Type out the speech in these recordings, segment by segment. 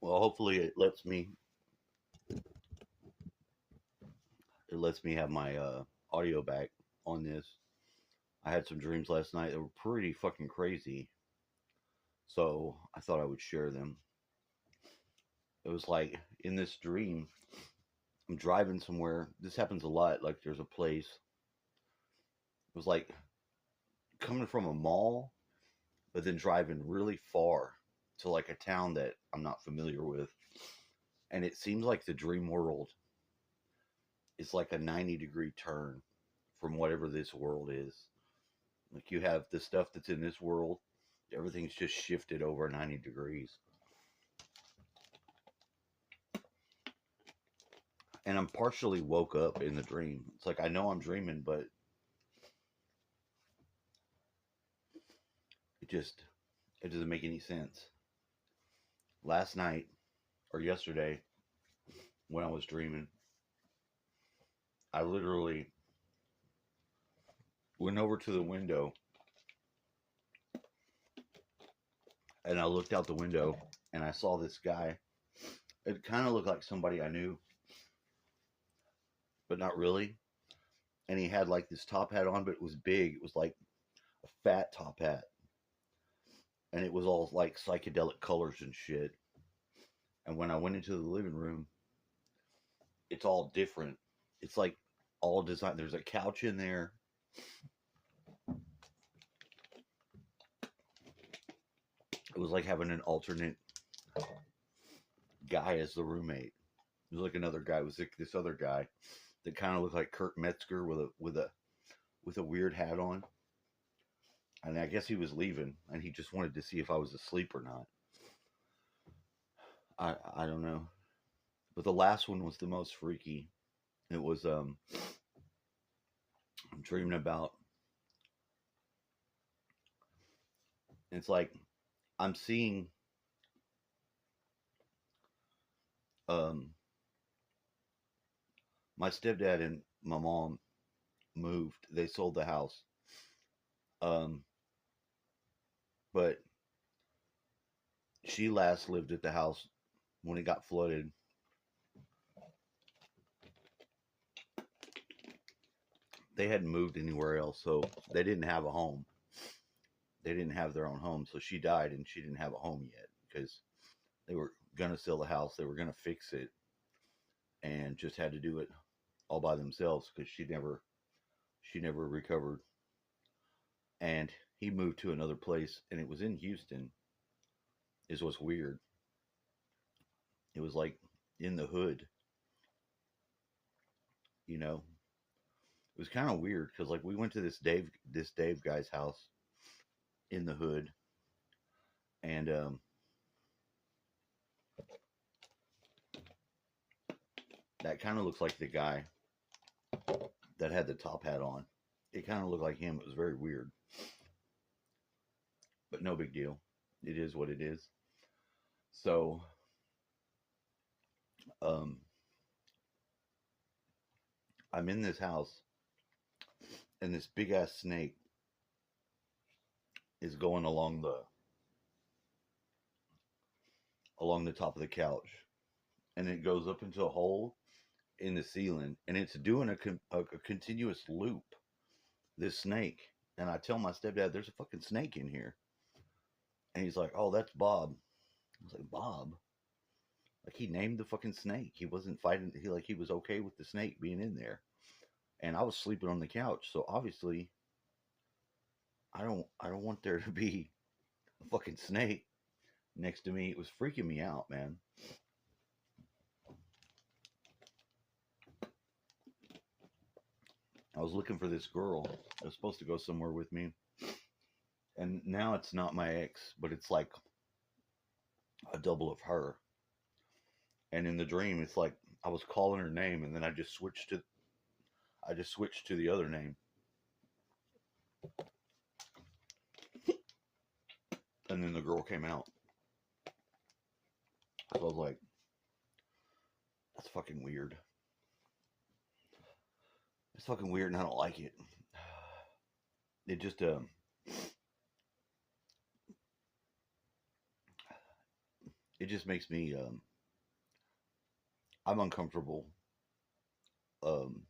Well, hopefully it lets me have my audio back on this. I had some dreams last night that were pretty fucking crazy, so I thought I would share them. It was like in this dream, I'm driving somewhere. This happens a lot. Like there's a place. It was like coming from a mall, but then driving really far to like a town that I'm not familiar with. And it seems like the dream world is like a 90-degree turn from whatever this world is. Like you have the stuff that's in this world, everything's just shifted over 90 degrees. And I'm partially woke up in the dream. It's like I know I'm dreaming, but it just it doesn't make any sense. Last night or yesterday when I was dreaming, I literally went over to the window and I looked out the window and I saw this guy. It kind of looked like somebody I knew, but not really. And he had like this top hat on, but it was big. It was like a fat top hat. And it was all like psychedelic colors and shit. And when I went into the living room, it's all different. It's like all designed. There's a couch in there. It was like having an alternate guy as the roommate. It was like another guy. It was like this other guy that kind of looked like Kurt Metzger with a weird hat on. And I guess he was leaving, and he just wanted to see if I was asleep or not. I don't know, but the last one was the most freaky. It was I'm dreaming about. It's like I'm seeing um my stepdad and my mom moved. They sold the house. Um, but she last lived at the house when it got flooded. They hadn't moved anywhere else, so they didn't have a home. They didn't have their own home, so she died and she didn't have a home yet because they were gonna sell the house. They were gonna fix it and just had to do it all by themselves because she never recovered. And he moved to another place, and it was in Houston. Is what's weird. It was like in the hood, you know. It was kind of weird because like we went to this Dave guy's house in the hood, and that kind of looks like the guy that had the top hat on. It kind of looked like him. It was very weird, but no big deal. It is what it is. So um, I'm in this house, and this big ass snake is going along the top of the couch, and it goes up into a hole in the ceiling, and it's doing a continuous loop. This snake, and I tell my stepdad, "There's a fucking snake in here," and he's like, "Oh, that's Bob." I was like, "Bob?" Like he named the fucking snake. He wasn't fighting. He was okay with the snake being in there, and I was sleeping on the couch, so obviously I don't want there to be a fucking snake next to me. It was freaking me out, man. I was looking for this girl that was supposed to go somewhere with me, and now it's not my ex, but it's like a double of her. And in the dream, it's like I was calling her name, and then I just switched to the other name, and then the girl came out. So I was like, "That's fucking weird. It's fucking weird, and I don't like it." It just it just makes me I'm uncomfortable um,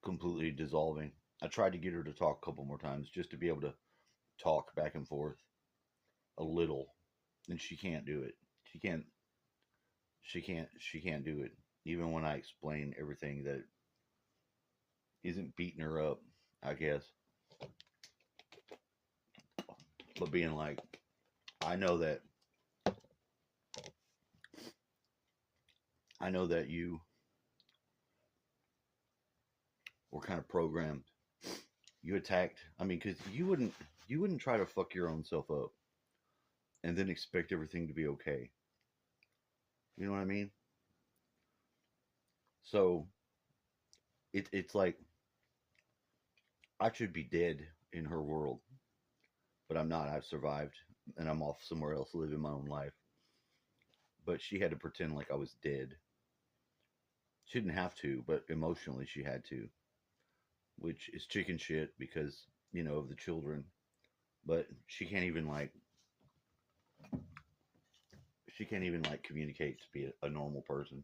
completely dissolving. I tried to get her to talk a couple more times just to be able to talk back and forth a little, and she can't do it. She can't. She can't do it. Even when I explain everything that isn't beating her up, I guess, but being like, I know that I know that you were kind of programmed. You attacked. I mean, because you wouldn't try to fuck your own self up and then expect everything to be okay. You know what I mean? So it's like I should be dead in her world, but I'm not. I've survived, and I'm off somewhere else living my own life. But she had to pretend like I was dead. She didn't have to, but emotionally she had to, which is chicken shit because of the children. But she can't even like communicate to be a normal person,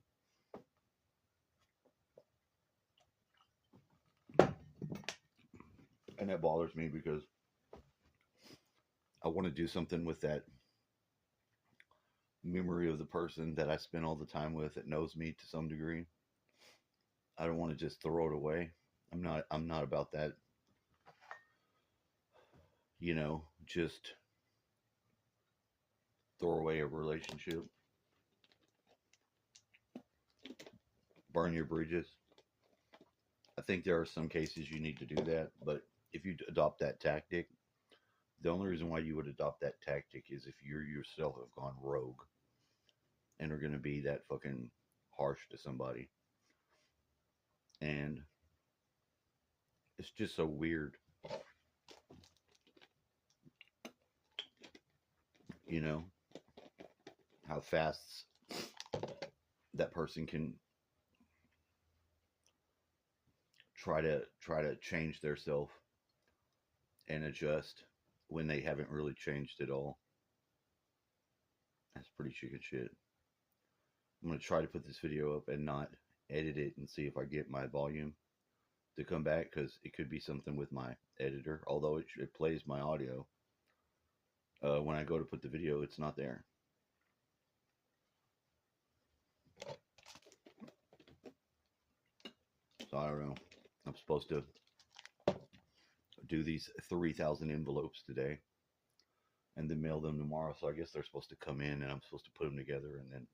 and that bothers me because I want to do something with that memory of the person that I spent all the time with that knows me to some degree. I don't want to just throw it away. I'm not about that, just throw away a relationship, burn your bridges. I think there are some cases you need to do that, but if you adopt that tactic, the only reason why you would adopt that tactic is if you yourself have gone rogue and are going to be that fucking harsh to somebody. And it's just so weird, you know, how fast that person can try to change their self and adjust when they haven't really changed at all. That's pretty chicken shit. I'm going to try to put this video up and not edit it and see if I get my volume to come back because it could be something with my editor. Although it plays my audio, when I go to put the video, it's not there. So I don't know. I'm supposed to do these 3,000 envelopes today and then mail them tomorrow. So I guess they're supposed to come in and I'm supposed to put them together and then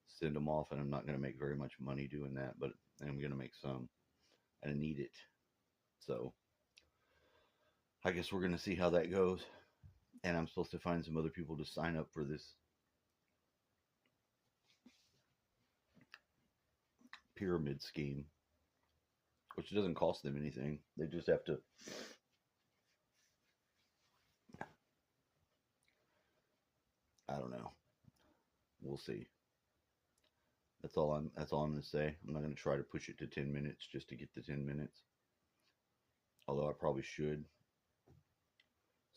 send them off. And I'm not going to make very much money doing that, but I'm going to make some and I need it. So I guess we're going to see how that goes. And I'm supposed to find some other people to sign up for this pyramid scheme, which doesn't cost them anything. They just have to. I don't know. We'll see. That's all I'm going to say. I'm not going to try to push it to 10 minutes just to get the 10 minutes. Although I probably should,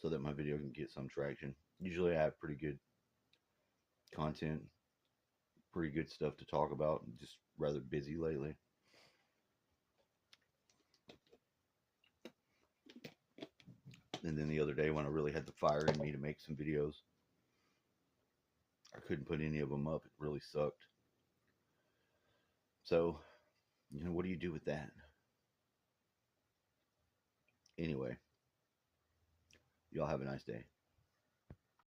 so that my video can get some traction. Usually I have pretty good content, pretty good stuff to talk about. I'm just rather busy lately. And then the other day when I really had the fire in me to make some videos, I couldn't put any of them up. It really sucked. So, what do you do with that? Anyway, y'all have a nice day.